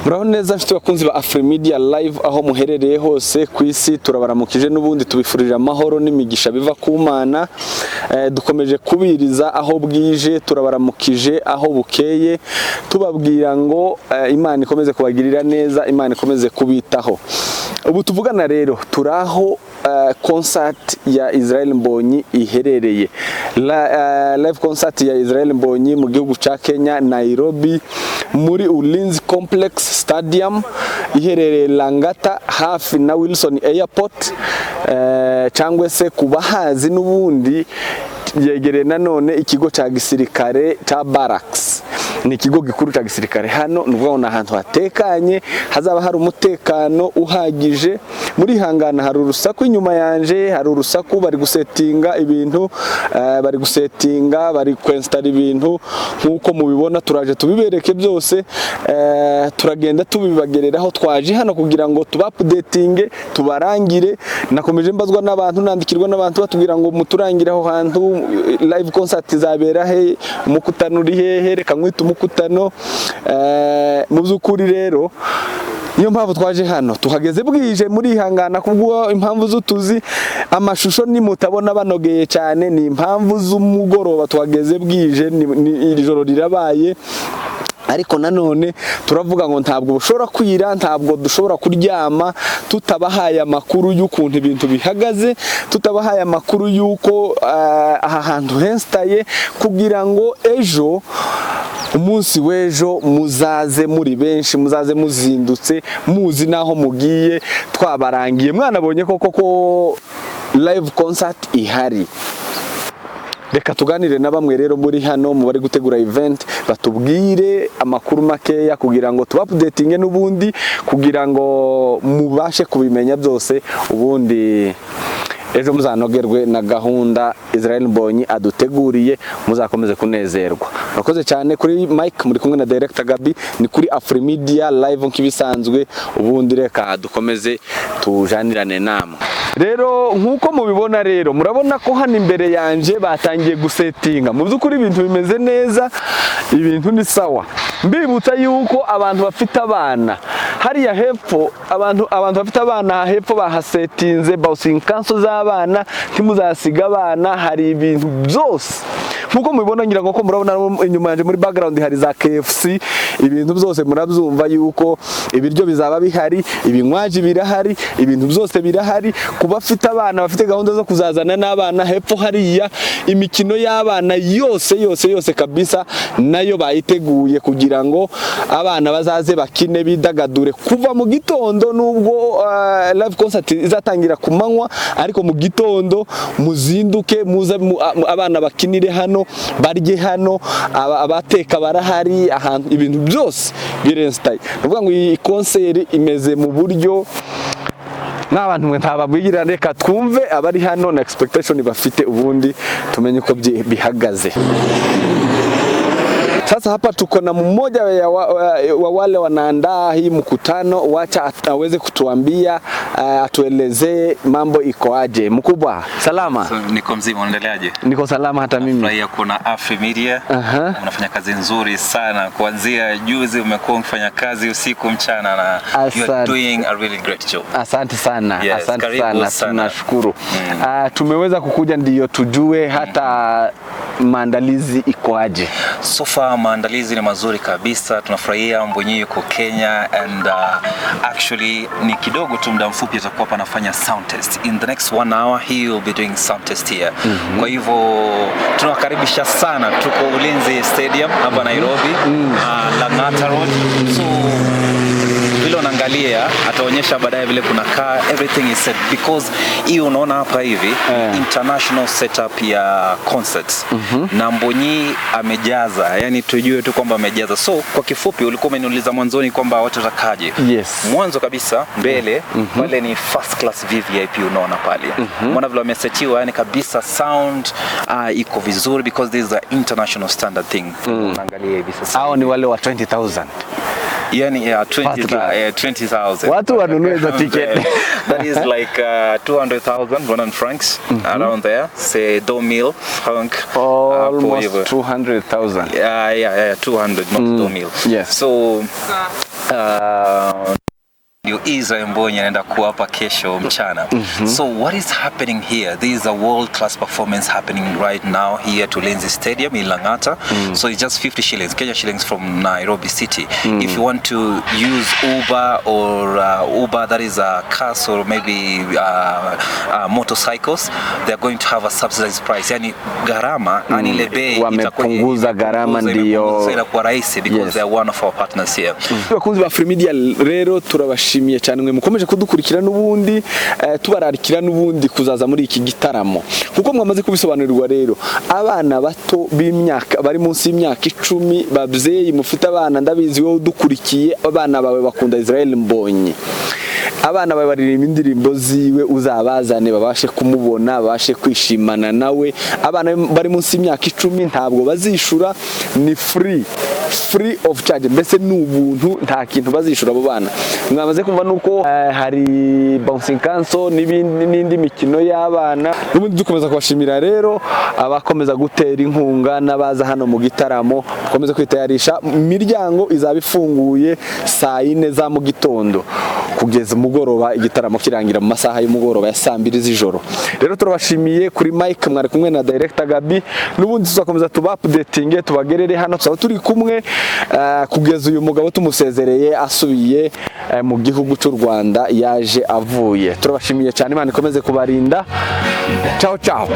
Muraho neza nshuti bakunzi ba Afrimedia Live aho muherereye hose ku isi, turabaramukije n'ubundi tubifurira amahoro n'imigisha biva ku Mana. Dukomeje kubiriza aho bwije, turabaramukije aho bukeye, tubabwira ngo Imana ikomeze kubagirira neza, Imana ikomeze kubitaho. Ubu tuvugana rero turaho concert ya Israel Mbonyi iherereye, live concert ya Israel Mbonyi mu gihugu ca Kenya, Nairobi, muri Ulinzi Complex Stadium iherereye Langata hafi na Wilson Airport, cyangwa se kubahazi n'ubundi yegereye nanone ikigo ca gisirikare ca Barracks. Ni ikigo gikuru ca gisirikare hano, nuvuga ngo ahantu hatekanye, hazaba hari umutekano uhagije. Muri hangana hari urusaku inyuma yanje, hari urusaku, bari gusetinga ibintu, bari kwinstall ibintu nkuko mubibona. Turaje tubibereke byose, turagenda tubibagereraho. Twaje hano kugira ngo tubapdatinge, tubarangire. Nakomeje mbazwa n'abantu, nandikirwa n'abantu batubwira ngo muturangire aho hantu live concert izabera he, umukutano uri hehe, reka nkwita umukutano. Mu by'ukuri rero niyo mpamvu twaje hano, tuhageze bwije. muri hangana kubwo impamvu z'utuzi, amashusho ni mutabona banogeye cyane, ni impamvu z'umugoroba tuhageze bwije, ni ijoro rirabaye. Ariko nanone turavuga ngo ntabwo bushobora kwira, ntabwo dushobora kuryama tutabahaye amakuru y'ukuntu ibintu bihagaze, tutabahaye amakuru y'uko aha hantu henstaye, kugira ngo ejo, umunsi w'ejo, muzaze muri benshi, muzaze muzindutse, muzi naho mugiye, twabarangiye. Mwanabonye koko live concert ihari. Reka tuganire na bamwe rero muri hano mu bari gutegura event, batubwire amakuru makeya kugira ngo tubapdatinge n'ubundi, kugira ngo mubashe kubimenya byose, ubundi ejo muzanogerwe na gahunda Israel Mbonyi aduteguriye, muzakomeze kunezerwa. Murakoze cyane. Kuri Mike muri kumwe na Director Gabi, ni kuri Afrimedia Live nk'ibisanzwe. Ubundi reka dukomeze tujanirane namwe. Rero nkuko mubibona rero, murabona ko hano imbere yanje batangiye gusetinga. Mu by'ukuri ibintu bimeze neza, ibintu ni sawa. Mbibutsa yuko abantu bafite abana hariya hepfo, abantu bafite abana hepfo bahasetinze bouncing castle z'abana, ntimuzasiga abana. Hari ibintu byose nkuko mubibona, ngira ngo ko murabona inyuma yanje muri background hari za KFC. Ibintu byose murabyumva yuko ibiryo bizaba bihari, ibinywaji birahari, ibintu byose birahari. Kuba afite abana bafite gahunda zo kuzazana n'abana, hepfo hariya imikino y'abana yose kabisa nayo bayiteguye kugira ngo abana bazaze bakine, bidagadure kuva mu gitondo. Nubwo live concert izatangira ku manywa, ariko mu gitondo muzinduke, muza abana bakinire hano, barye hano, abateka barahari, ahantu ibintu byose birenstaye. Nuvuga ngo iyi concert imeze mu buryo n'abantu mwe ntababwira. Reka twumve abari hano na expectation bafite, ubundi tumenye uko bihagaze. Sasa hapa tuko na mmoja wa wale wanaandaa hii mkutano. Wacha aweze kutuambia, atuelezee mambo iko aje. Mkubwa, salama? Niko mzima, unaendeleaje? Niko salama hata mimi. Nafurahia kuna Afrimedia. Unafanya kazi nzuri sana. Kuanzia juzi umekuwa ukifanya kazi usiku mchana, na you are doing a really great job. Asante sana. Yes, asante sana. Tunashukuru. Tumeweza kukuja ndio tujue hata maandalizi iko aje. So far maandalizi ni mazuri kabisa. Tunafurahia Mbonyi yuko Kenya, and actually ni kidogo tu, muda mfupi atakuwa anafanya sound test. In the next 1 hour he will be doing sound test here. Kwa hivyo tunawakaribisha sana. Tuko Ulinzi Stadium hapa Nairobi, Langata Road. So vile unaangalia ataonyesha baadaye vile kuna car, everything is set, because hii unaona hapa hivi international setup ya concerts. Na Mbonyi amejaza, yani tujue tu kwamba amejaza. So kwa kifupi, ulikuwa umeniuliza mwanzoni kwamba watu watakaje. Yes. Mwanzo kabisa mbele pale ni first class VVIP, unaona pale. Mbona vile wamesetiwa, yani kabisa sound iko vizuri, because this is an international standard thing. Unaangalia hivi sasa. Hao ni wale wa 20,000. Yani 20,000. Watu wanunue hizo ticket. That is like 200,000 francs, around there. Say 2,000 francs. Almost 200,000. Yeah, 200, not 2,000. Yes. So Ndio Israel Mbonyi anaenda kuwa hapa kesho mchana. So what is happening here? There is a world class performance happening right now here to Ulinzi Stadium in Lang'ata. So it's just 50 shillings, Kenya shillings from Nairobi City. If you want to use Uber or Uber, that is a cars or maybe motorcycles, they're going to have a subsidized price. Yani gharama, yani ile bei wamepunguza gharama ndio inakuwa rahisi because they are one of our partners here. Bakunzi ba Free Media rero turabashimiye cyane mwe mukomeje kudukurikira n'ubundi tubararikira n'ubundi kuzaza muri iki gitaramo kuko mwamaze kubisobanurirwa rero abana bato b'imyaka bari munsi y'imyaka 10 babyeyi mufite abana ndabizi wowe udukurikiye abana bawe bakunda Israel Mbonyi abana bawe baririmba indirimbo ziwe uzabazane babashe kumubona babashe kwishimana nawe abana bari munsi y'imyaka 10 ntabwo bazishura ni free of charge mbese n'ubuntu nta kintu bazishura abo bana mwamaze kumva nuko hari bouncing castle n'indi mikino y'abana n'ubundi dukomeza kubashimira rero abakomeza gutera inkunga n'abaza hano mu gitaramo dukomeza kwitayarisha imiryango izaba ifunguye saa 4 za mu gitondo kugeza umugoroba igitaramo kirangira mu masaha y'umugoroba ya 2 z'ijoro rero turabashimiye kuri Mike mwari kumwe na Director Gabi n'ubundi tuzakomeza updating tubagerere hano tuzaba turi kumwe kugeza uyu mugabo tumusezereye asubiye mu gihugu cy'u Rwanda yaje avuye turabashimiye cyane Imana ikomeze kubarinda ciao ciao